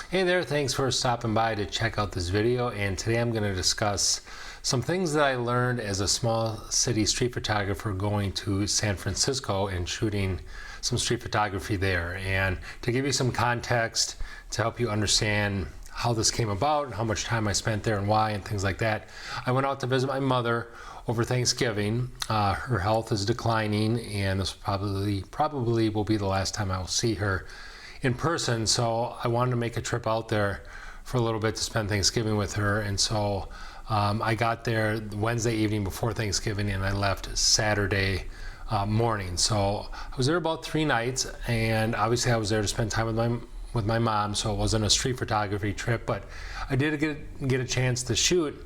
Hey there, thanks for stopping by to check out this video, and today I'm going to discuss some things that I learned as a small city street photographer going to San Francisco and shooting some street photography there. And to give you some context to help you understand how this came about and how much time I spent there and why and things like that, I went out to visit my mother over Thanksgiving. Her health is declining, and this probably will be the last time I will see her in person, so I wanted to make a trip out there for a little bit to spend Thanksgiving with her. And so I got there Wednesday evening before Thanksgiving, and I left Saturday morning. So I was there about 3 nights, and obviously I was there to spend time with my mom, so it wasn't a street photography trip, but I did get a chance to shoot,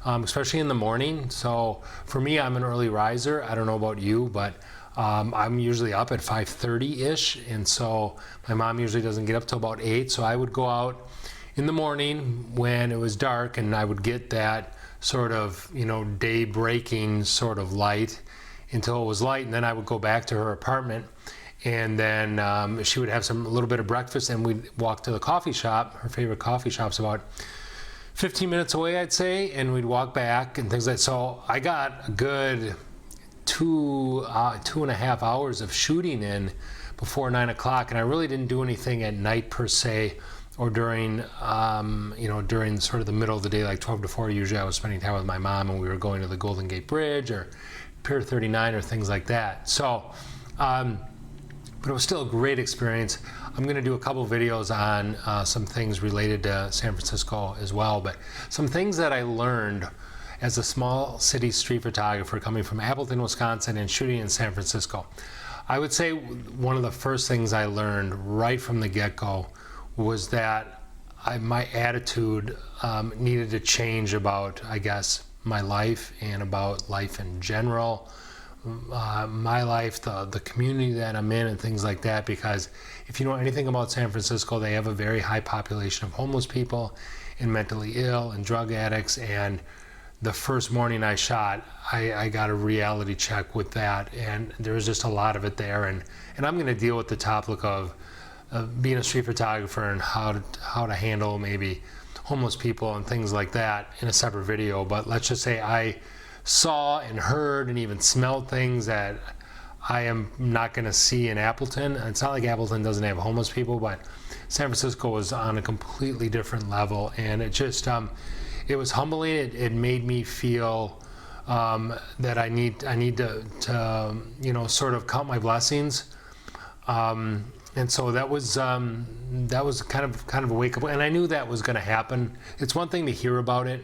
especially in the morning. So for me, I'm an early riser. I don't know about you, but I'm usually up at 5:30-ish, and so my mom usually doesn't get up till about 8, so I would go out in the morning when it was dark, and I would get that sort of, day breaking sort of light until it was light, and then I would go back to her apartment, and then she would have a little bit of breakfast, and we'd walk to the coffee shop. Her favorite coffee shop's about 15 minutes away, I'd say, and we'd walk back and things like that. So I got a good 2.5 hours of shooting in before 9 o'clock, and I really didn't do anything at night per se, or during during sort of the middle of the day, like 12 to 4. Usually I was spending time with my mom, and we were going to the Golden Gate Bridge or Pier 39 or things like that. So but it was still a great experience. I'm going to do a couple videos on some things related to San Francisco as well, but some things that I learned as a small city street photographer coming from Appleton, Wisconsin, and shooting in San Francisco. I would say one of the first things I learned right from the get-go was that my attitude needed to change about, I guess, my life and about life in general. My life, the community that I'm in, and things like that, because if you know anything about San Francisco, they have a very high population of homeless people and mentally ill and drug addicts. And the first morning I shot, I got a reality check with that, and there was just a lot of it there. And I'm going to deal with the topic of being a street photographer and how to handle maybe homeless people and things like that in a separate video. But let's just say I saw and heard and even smelled things that I am not going to see in Appleton. It's not like Appleton doesn't have homeless people, but San Francisco was on a completely different level, and it just it was humbling. It made me feel that I need to sort of count my blessings, and so that was kind of a wake up. And I knew that was going to happen. It's one thing to hear about it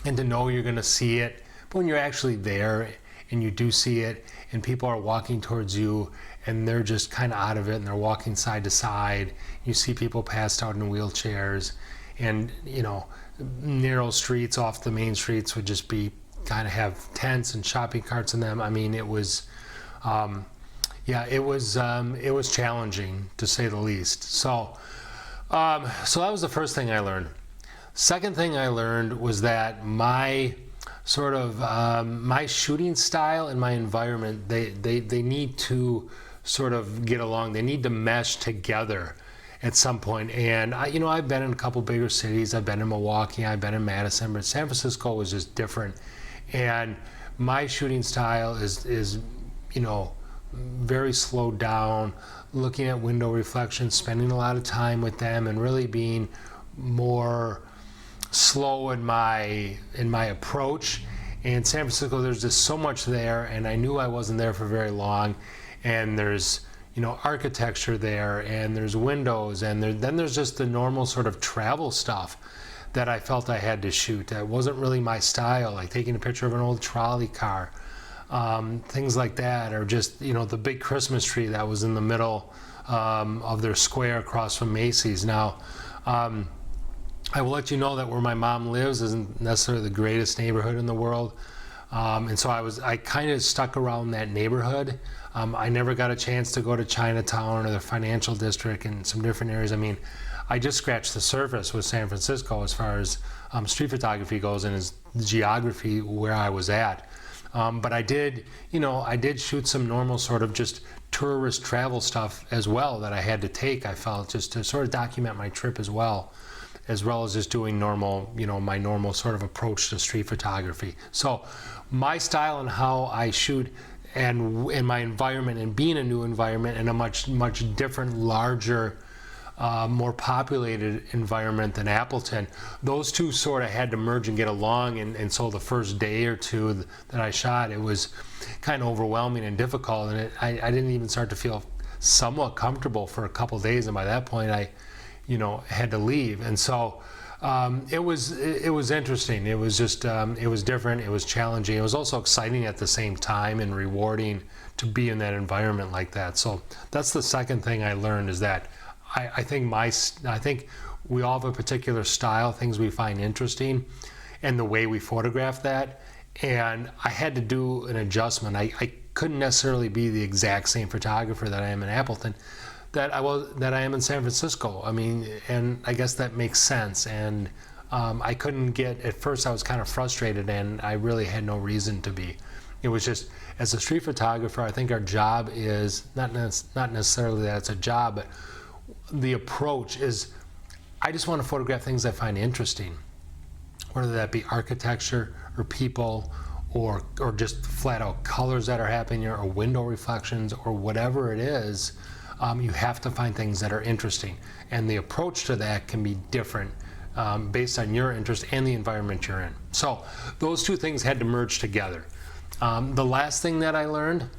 and to know you're going to see it, but when you're actually there and you do see it, and people are walking towards you and they're just kind of out of it, and they're walking side to side, you see people passed out in wheelchairs, and narrow streets off the main streets would just be kind of have tents and shopping carts in them. I mean, it was it was challenging, to say the least. So that was the first thing I learned. Second thing I learned was that my sort of my shooting style and my environment, they need to sort of get along. They need to mesh together at some point. And I've been in a couple bigger cities. I've been in Milwaukee, I've been in Madison, but San Francisco was just different. And my shooting style is very slowed down, looking at window reflections, spending a lot of time with them, and really being more slow in my approach. And San Francisco, there's just so much there, and I knew I wasn't there for very long. And there's architecture there, and there's windows, and then there's just the normal sort of travel stuff that I felt I had to shoot. That wasn't really my style, like taking a picture of an old trolley car, things like that, or just the big Christmas tree that was in the middle of their square across from Macy's. Now, I will let you know that where my mom lives isn't necessarily the greatest neighborhood in the world. And so I kind of stuck around that neighborhood. I never got a chance to go to Chinatown or the financial district and some different areas. I mean, I just scratched the surface with San Francisco as far as street photography goes, and as the geography where I was at. But I did, I did shoot some normal sort of just tourist travel stuff as well that I had to take, I felt, just to sort of document my trip as well as just doing normal, my normal sort of approach to street photography. So my style and how I shoot and in my environment and being a new environment in a much different, larger, more populated environment than Appleton, those two sort of had to merge and get along, and so the first day or two that I shot, it was kind of overwhelming and difficult, and I didn't even start to feel somewhat comfortable for a couple of days, and by that point I had to leave. And so it was interesting. It was just it was different, it was challenging, it was also exciting at the same time and rewarding to be in that environment like that. So that's the second thing I learned, is that I think we all have a particular style, things we find interesting, and the way we photograph that. And I had to do an adjustment. I couldn't necessarily be the exact same photographer that I am in Appleton that I am in San Francisco. I mean, and I guess that makes sense. And I couldn't get, at first I was kind of frustrated, and I really had no reason to be. It was just, as a street photographer, I think our job is, not necessarily that it's a job, but the approach is, I just want to photograph things I find interesting, whether that be architecture or people or just flat out colors that are happening, or window reflections, or whatever it is. You have to find things that are interesting, and the approach to that can be different based on your interest and the environment you're in. So those two things had to merge together. The last thing that I learned,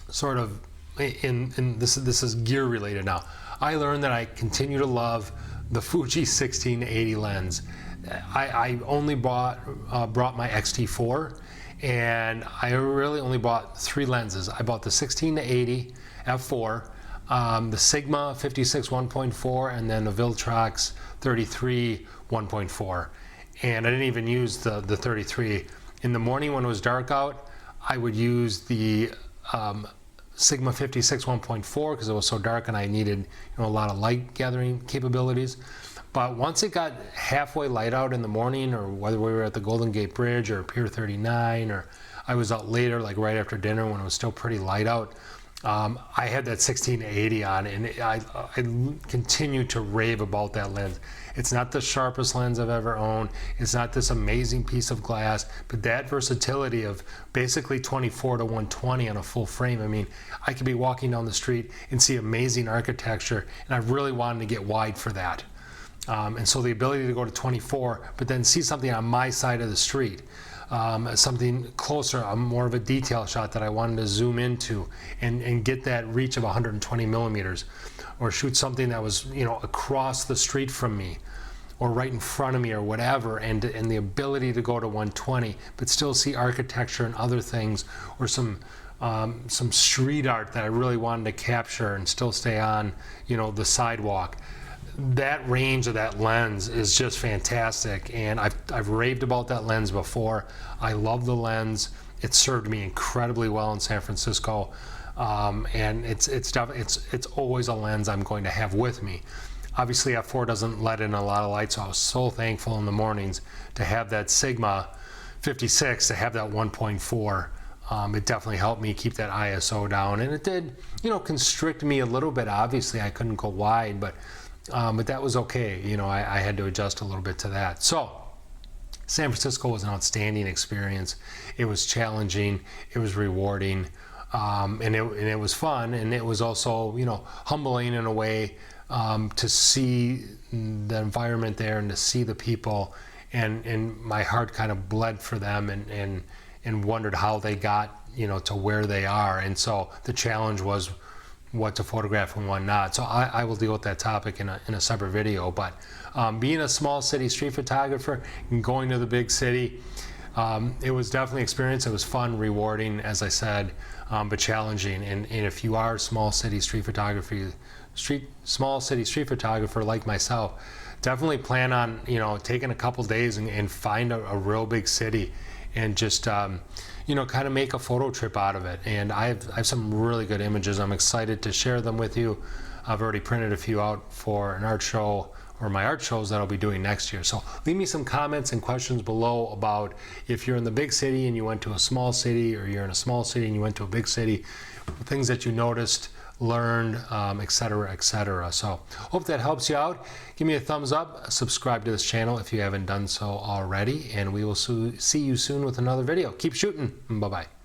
sort of in this is gear related now, I learned that I continue to love the Fuji 16-80 lens. I only brought my X-T4, and I really only bought 3 lenses. I bought the 16-80 f4, the Sigma 56 1.4, and then the Viltrox 33 1.4. And I didn't even use the 33. In the morning when it was dark out, I would use the Sigma 56 1.4 because it was so dark and I needed a lot of light gathering capabilities. But once it got halfway light out in the morning, or whether we were at the Golden Gate Bridge or Pier 39, or I was out later, like right after dinner when it was still pretty light out, I had that 16-80 on, and I continue to rave about that lens. It's not the sharpest lens I've ever owned. It's not this amazing piece of glass, but that versatility of basically 24 to 120 on a full frame. I mean, I could be walking down the street and see amazing architecture, and I really wanted to get wide for that. And so the ability to go to 24, but then see something on my side of the street, something closer, more of a detail shot that I wanted to zoom into and get that reach of 120 millimeters, or shoot something that was across the street from me or right in front of me or whatever, and the ability to go to 120 but still see architecture and other things, or some street art that I really wanted to capture and still stay on the sidewalk. That range of that lens is just fantastic, and I've raved about that lens before. I love the lens. It served me incredibly well in San Francisco, and it's always a lens I'm going to have with me. Obviously, f4 doesn't let in a lot of light, so I was so thankful in the mornings to have that Sigma 56, to have that 1.4. It definitely helped me keep that ISO down, and it did, constrict me a little bit. Obviously, I couldn't go wide, but that was okay. I had to adjust a little bit to that. So San Francisco was an outstanding experience. It was challenging, it was rewarding, and it was fun, and it was also humbling in a way, to see the environment there and to see the people, and my heart kind of bled for them, and wondered how they got to where they are. And so the challenge was what to photograph and what not. So I will deal with that topic in a separate video. But being a small city street photographer and going to the big city, it was definitely an experience. It was fun, rewarding, as I said, but challenging. And if you are a small city street photographer like myself, definitely plan on taking a couple days and find a real big city, and just kind of make a photo trip out of it. And I have some really good images. I'm excited to share them with you. I've already printed a few out for an art show or my art shows that I'll be doing next year. So leave me some comments and questions below about if you're in the big city and you went to a small city, or you're in a small city and you went to a big city, things that you noticed, learned, etc., etc. So hope that helps you out. Give me a thumbs up, subscribe to this channel if you haven't done so already, and we will see you soon with another video. Keep shooting. Bye-bye.